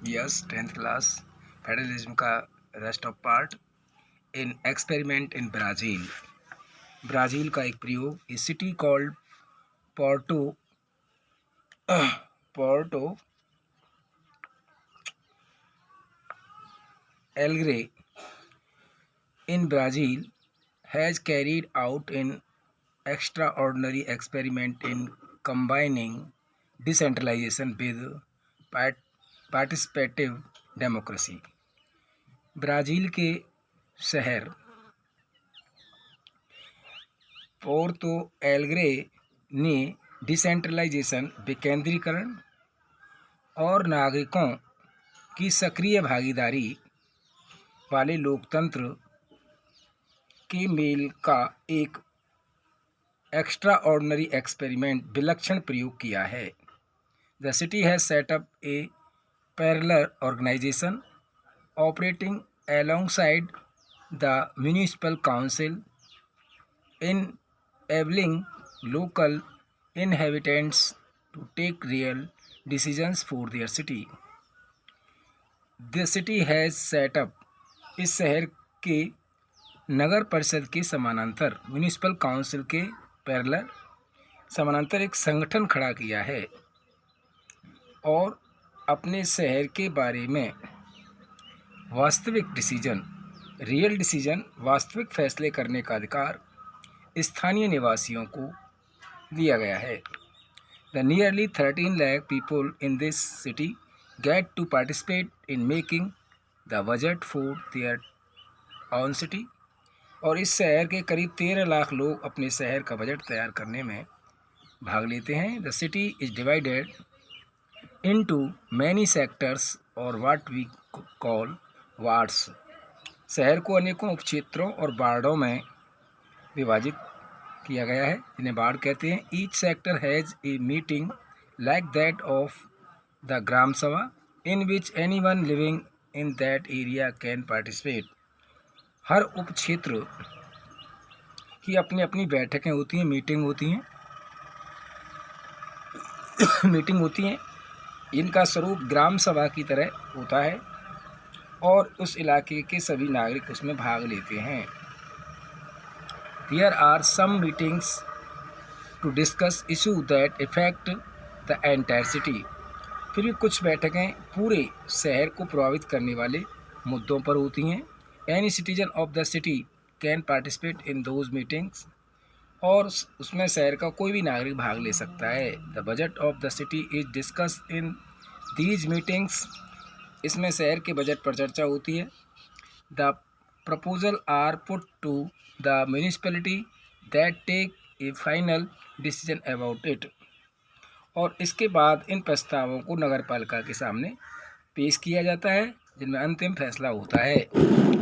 Yes, 10th class federalism का rest of part. In experiment in Brazil. Brazil का एक प्रयोग। A city called Porto Porto Alegre in Brazil has carried out an extraordinary experiment in combining decentralization with participative democracy। Brazil के शहर Porto Alegre ने decentralisation, विकेंद्रीकरण और नागरिकों की सक्रिय भागीदारी वाले लोकतंत्र के मेल का एक एक्स्ट्रा ऑर्डिनरी एक्सपेरिमेंट, विलक्षण प्रयोग किया है। The city has set up a parallel organisation operating alongside the municipal council, enabling local inhabitants to take real decisions for their city। The city has set up, इस शहर के नगर परिषद के समानांतर, म्यूनिसिपल काउंसिल के पैरेलल समानांतर एक संगठन खड़ा किया है और अपने शहर के बारे में वास्तविक डिसीजन, रियल डिसीजन, वास्तविक फैसले करने का अधिकार स्थानीय निवासियों को दिया गया है। The nearly 13 lakh people in this city get to participate in making the budget for their own city. और इस शहर के करीब 13 लाख लोग अपने शहर का बजट तैयार करने में भाग लेते हैं। The city is divided into many sectors और व्हाट वी कॉल वार्ड्स। शहर को अनेकों उपक्षेत्रों और वार्डों में विभाजित किया गया है, जिन्हें वार्ड कहते हैं। Each sector has a meeting like that of the gram sabha in which anyone living in that area can participate. हर उपक्षेत्र की अपनी अपनी बैठकें होती हैं, मीटिंग होती हैं। इनका स्वरूप ग्राम सभा की तरह होता है और उस इलाके के सभी नागरिक उसमें भाग लेते हैं। There are some meetings to discuss issue that affect the entire city। फिर भी कुछ बैठकें पूरे शहर को प्रभावित करने वाले मुद्दों पर होती हैं। Any citizen of the city can participate in those meetings। और उसमें शहर का कोई भी नागरिक भाग ले सकता है। The budget of the city is discussed in these meetings। इसमें शहर के बजट पर चर्चा होती है। The proposal are put to the municipality that take a final decision about it। और इसके बाद इन प्रस्तावों को नगरपालिका के सामने पेश किया जाता है, जिनमें अंतिम फैसला होता है।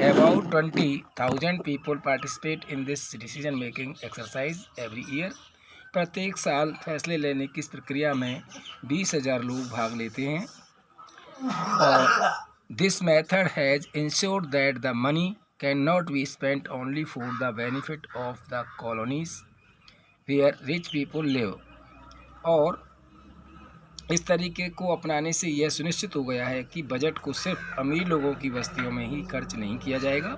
About 20,000 people participate in this decision making exercise every year। प्रत्येक साल फैसले लेने की इस प्रक्रिया में 20,000 लोग भाग लेते हैं। और this method has ensured that the money cannot be spent only for the benefit of the colonies where rich people live। और इस तरीके को अपनाने से यह सुनिश्चित हो गया है कि बजट को सिर्फ अमीर लोगों की बस्तियों में ही खर्च नहीं किया जाएगा।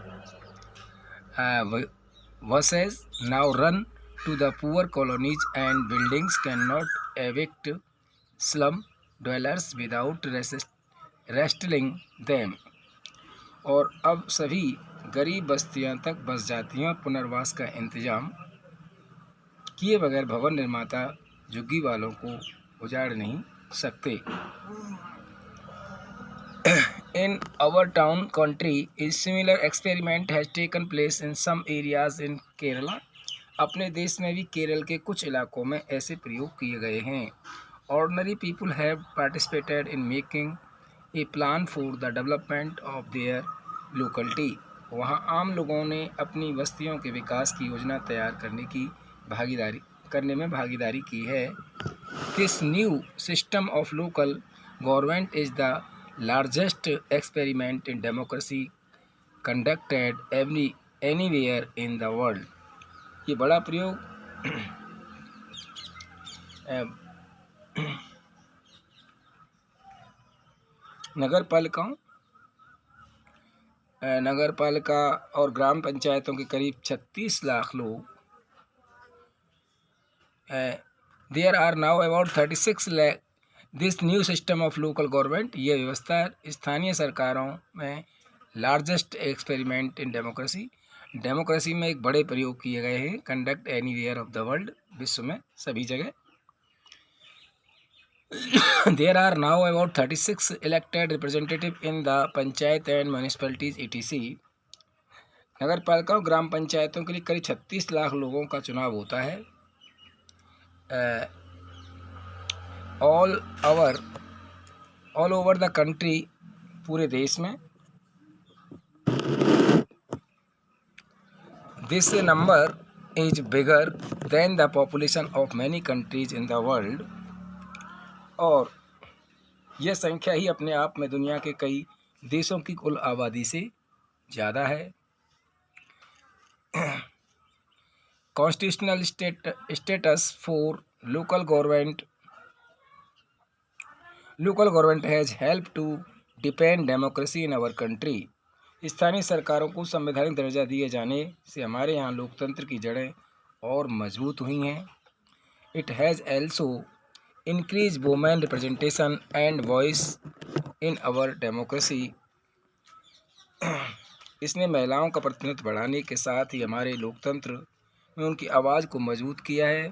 versus now run to the poor colonies and buildings cannot evict slum dwellers without resettling them। और अब सभी गरीब बस्तियों तक बस जाती हैं और पुनर्वास का इंतजाम किए बगैर भवन निर्माता झुग्गी वालों को उजाड़ नहीं सकते। In our town country, a similar experiment has taken place in some areas in Kerala। अपने देश में भी केरल के कुछ इलाकों में ऐसे प्रयोग किए गए हैं। Ordinary people have participated in making a plan for the development of their locality। वहाँ आम लोगों ने अपनी बस्तियों के विकास की योजना तैयार करने में भागीदारी की है। This new system of local government is the largest experiment in democracy conducted anywhere in the world। ये बड़ा प्रयोग नगर पालिका और ग्राम पंचायतों के करीब 36 लाख लोग, there are now about 36 lakh। This new system of local government, ये व्यवस्था स्थानीय सरकारों में लार्जेस्ट एक्सपेरिमेंट इन डेमोक्रेसी में एक बड़े प्रयोग किए गए हैं। Conduct anywhere of the world, विश्व में सभी जगह। There are now about 36 elected representatives in the panchayat and municipalities ETC। नगर पालिका और ग्राम पंचायतों के लिए करीब 36 लाख लोगों का चुनाव होता है। ऑल ओवर द कंट्री, पूरे देश में। This number is bigger than the population of many countries in the world. और यह संख्या ही अपने आप में दुनिया के कई देशों की कुल आबादी से ज़्यादा है। Constitutional status for local government has help to depend democracy in our country. स्थानीय सरकारों को संवैधानिक दर्जा दिए जाने से हमारे यहाँ लोकतंत्र की जड़ें और मजबूत हुई हैं। It has also increase women representation and voice in our democracy. इसने महिलाओं का प्रतिनिधित्व बढ़ाने के साथ ही हमारे लोकतंत्र में उनकी आवाज़ को मजबूत किया है।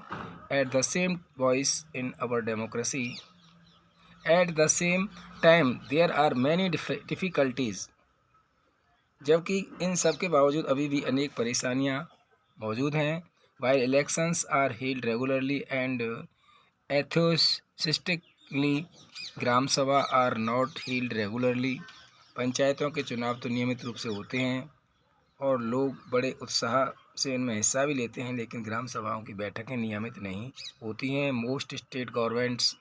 At the same voice in our democracy, at the same time there are many difficulties. जबकि इन सब के बावजूद अभी भी अनेक परेशानियां मौजूद हैं। While elections are held regularly and enthusiastically, gram sabha are not held regularly. पंचायतों के चुनाव तो नियमित रूप से होते हैं और लोग बड़े उत्साह से इनमें हिस्सा भी लेते हैं, लेकिन ग्राम सभाओं की बैठकें नियमित नहीं होती हैं। Most state governments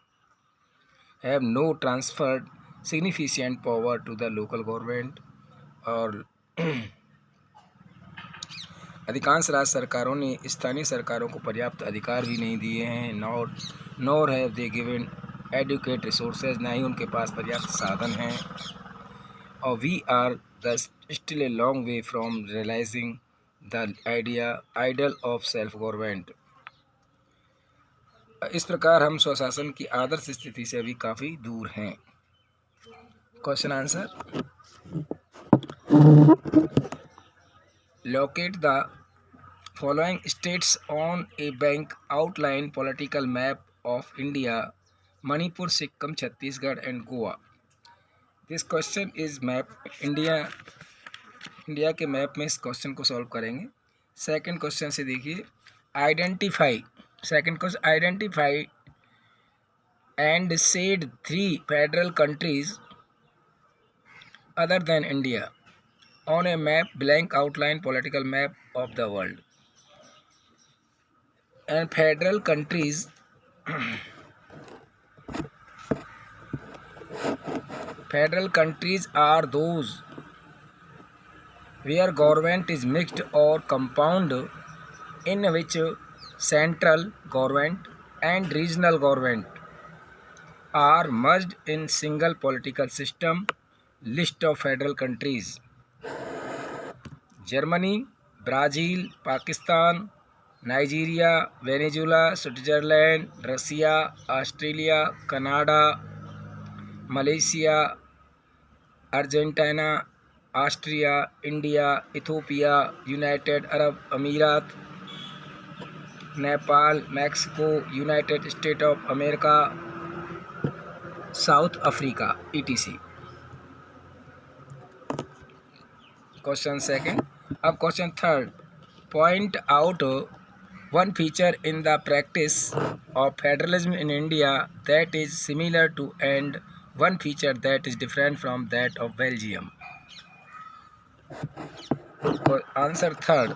have no transferred significant power to the local government. और अधिकांश राज्य सरकारों ने स्थानीय सरकारों को पर्याप्त अधिकार भी नहीं दिए हैं। Nor have they given adequate resources, ना ही उनके पास पर्याप्त साधन हैं। और we are still a long way from realising the ideal of self government. इस प्रकार हम स्वशासन की आदर्श स्थिति से अभी काफ़ी दूर हैं। Question answer. Locate the following states on a bank outline political map of India: Manipur, Sikkim, Chhattisgarh and Goa। This question is map India के मैप में इस क्वेश्चन को सॉल्व करेंगे। सेकंड क्वेश्चन से देखिए, identify and said 3 federal countries other than India on a map, blank outline political map of the world। And federal countries are those where government is mixed or compound, in which central government and regional government are merged in single political system। List of federal countries: Germany, Brazil, Pakistan, Nigeria, Venezuela, Switzerland, Russia, Australia, Canada, Malaysia, Argentina, Austria, India, Ethiopia, United Arab Emirates, Nepal, Mexico, United State of America, South Africa, ETC। Question second. अब question third, point out one feature in the practice of federalism in India that is similar to and one feature that is different from that of Belgium. Answer third,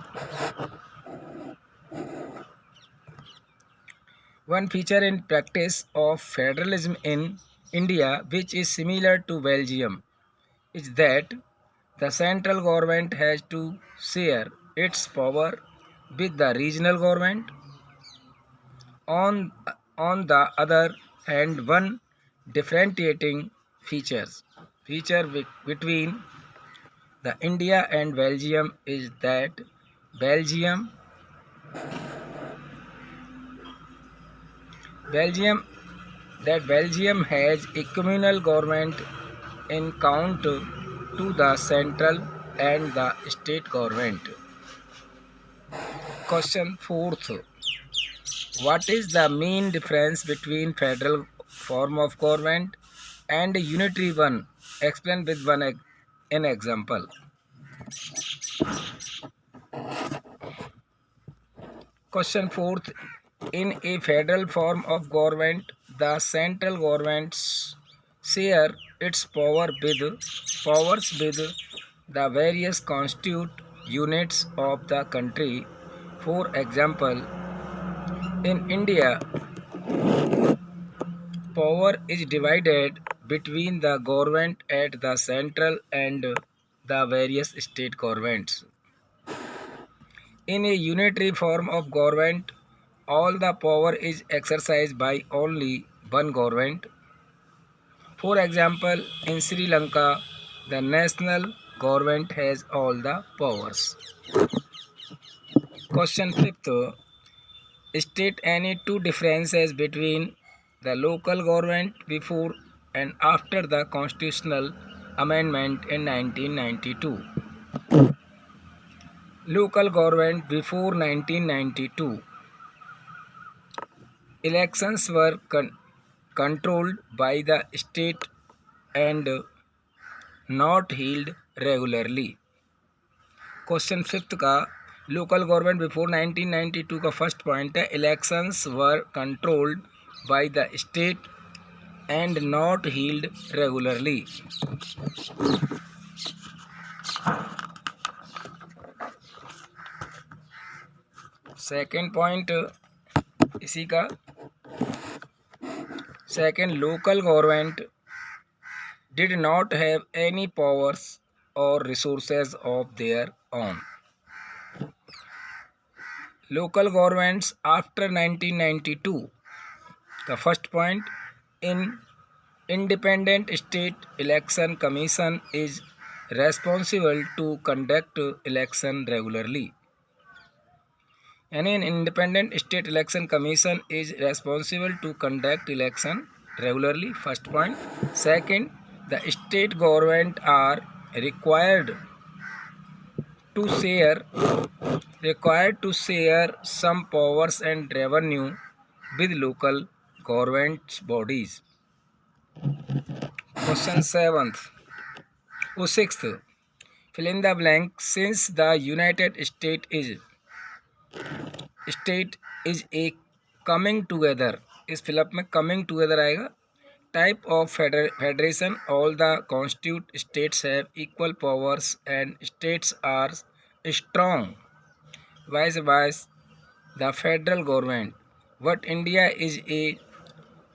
one feature in practice of federalism in India which is similar to Belgium is that the central government has to share its power with the regional government। On the other hand, one differentiating features feature between the India and Belgium is that Belgium Belgium Belgium has a communal government in count to the central and the state government. Question fourth. What is the main difference between federal form of government and a unitary one? Explain with an example. Question fourth. In a federal form of government, the central government share its powers with the various constituent units of the country. For example, in India, power is divided between the government at the central and the various state governments. In a unitary form of government, all the power is exercised by only one government. For example, in Sri Lanka, the national government has all the powers. Question fifth. State any two differences between the local government before and after the constitutional amendment in 1992. Local government before 1992. Elections were controlled by the state and not held regularly. Question fifth का local government before 1992 का first point है elections were controlled by the state and not held regularly. Second point इसी का second local government did not have any powers or resources of their own. Local governments after 1992. The first point, in independent state election commission is responsible to conduct election regularly. And an independent state election commission is responsible to conduct election regularly. First point. Second, the state government are required to share some powers and revenue with local government bodies. Question 7th or 6th. Fill in the blank. Since the United State is a coming together. इस fill up में coming together आएगा. Type of federation, all the constituent states have equal powers and states are strong. Vice the federal government. What India is a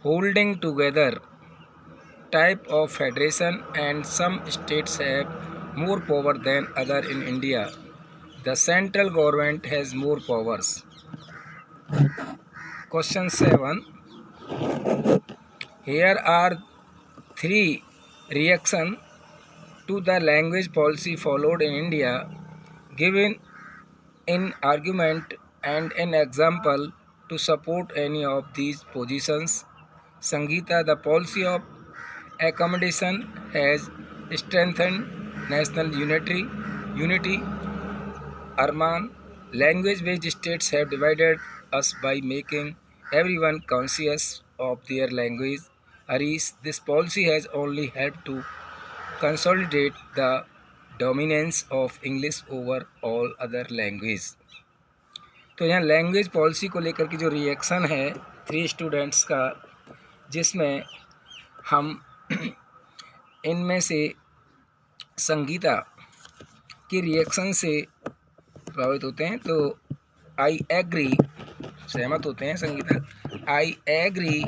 holding together type of federation and some states have more power than other in India. The central government has more powers. Question 7. Here are 3 reactions to the language policy followed in India, given in argument and an example to support any of these positions. Sangeeta, the policy of accommodation has strengthened national unity. Arman, language-based states have divided us by making everyone conscious of their language. Harish, this policy has only helped to consolidate the dominance of English over all other languages. तो यहाँ language policy को लेकर की जो reaction है 3 students का, जिसमें हम इनमें से संगीता की रिएक्शन से प्रभावित होते हैं. तो आई एग्री, सहमत होते हैं Sangeeta. I agree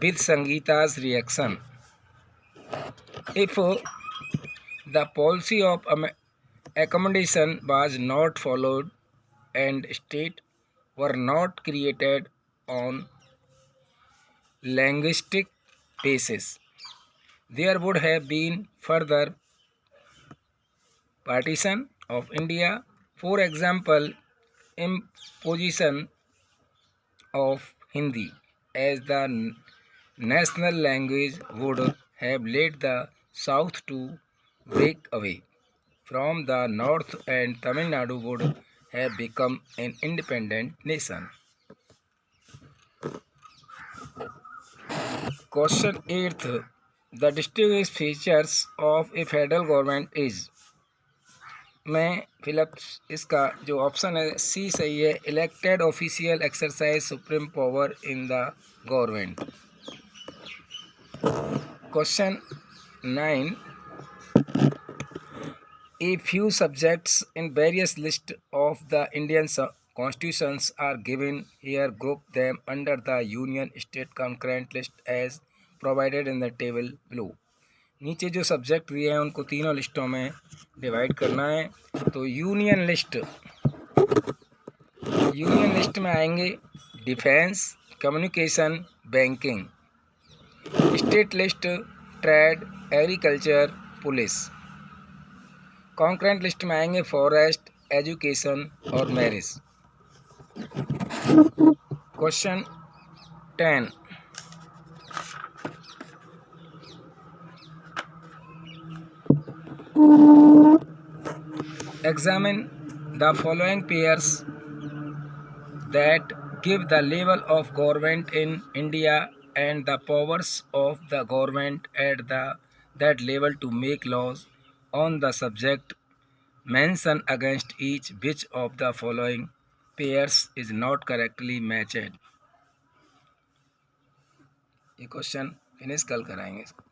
with Sangeeta's reaction. If the policy of accommodation was not followed and states were not created on linguistic basis, there would have been further partition of India. For example, imposition of Hindi as the national language would have led the South to break away from the North, and Tamil Nadu would have become an independent nation. Question 8th. The distinguished features of a federal government is. मैं fill up इसका जो option है सी सही है, elected official exercise supreme power in the government. Question 9. A few subjects in various lists of the Indian constitutions are given here. Group them under the Union State concurrent list as provided in the table below. नीचे जो subject दिए हैं उनको तीनों लिस्टों में divide करना है. तो यूनियन लिस्ट में आएंगे defence, communication, banking. State list trade, agriculture, police. Concurrent list में आएंगे फॉरेस्ट, एजुकेशन और marriage. Question 10. Examine the following pairs that give the level of government in India and the powers of the government at that level to make laws on the subject. Mention against each which of the following pairs is not correctly matched. ये question finish कल कराएंगे.